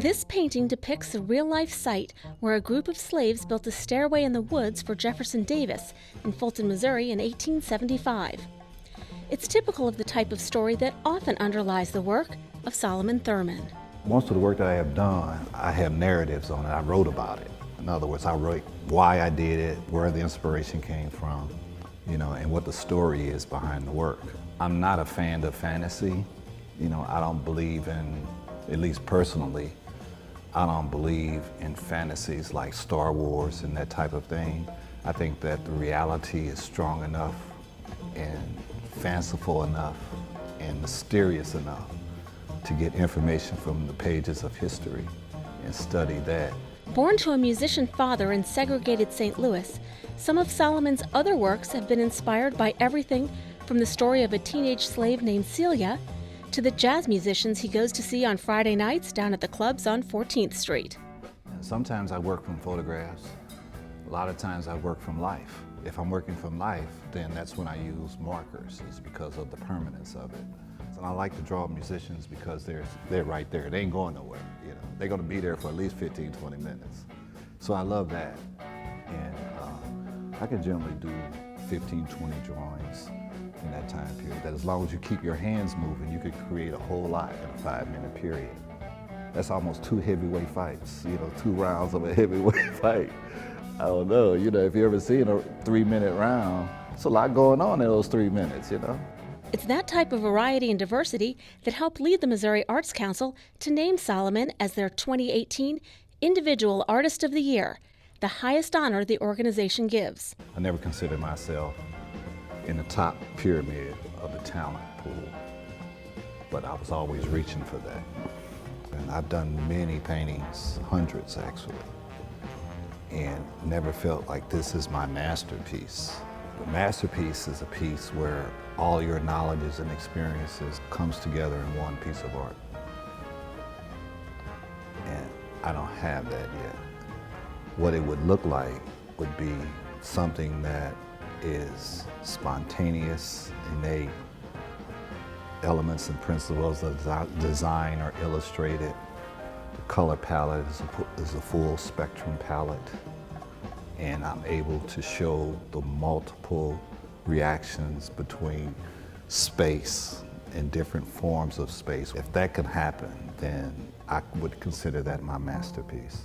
This painting depicts a real-life site where a group of slaves built a stairway in the woods for Jefferson Davis in Fulton, Missouri in 1875. It's typical of the type of story that often underlies the work of Solomon Thurman. Most of the work that I have done, I have narratives on it. I wrote about it. In other words, I wrote why I did it, where the inspiration came from, and what the story is behind the work. I'm not a fan of fantasy. I don't believe in, at least personally, I don't believe in fantasies like Star Wars and that type of thing. I think that the reality is strong enough and fanciful enough and mysterious enough to get information from the pages of history and study that. Born to a musician father in segregated St. Louis, some of Solomon's other works have been inspired by everything from the story of a teenage slave named Celia to the jazz musicians he goes to see on Friday nights down at the clubs on 14th Street. Sometimes I work from photographs. A lot of times I work from life. If I'm working from life, then that's when I use markers. It's because of the permanence of it. And I like to draw musicians because they're right there. They ain't going nowhere. They're going to be there for at least 15, 20 minutes. So I love that. And I can generally do 15, 20 drawings in that time period. That as long as you keep your hands moving, you could create a whole lot in a 5-minute period. That's almost 2 heavyweight fights, 2 rounds of a heavyweight fight. I don't know, if you ever seen a 3-minute round, it's a lot going on in those 3 minutes, It's that type of variety and diversity that helped lead the Missouri Arts Council to name Solomon as their 2018 Individual Artist of the Year, the highest honor the organization gives. I never considered myself in the top pyramid of the talent pool, but I was always reaching for that. And I've done many paintings, hundreds actually, and never felt like this is my masterpiece. The masterpiece is a piece where all your knowledges and experiences comes together in one piece of art. And I don't have that yet. What it would look like would be something that is spontaneous, innate. Elements and principles of design are illustrated. The color palette is a full spectrum palette. And I'm able to show the multiple reactions between space and different forms of space. If that can happen, then I would consider that my masterpiece.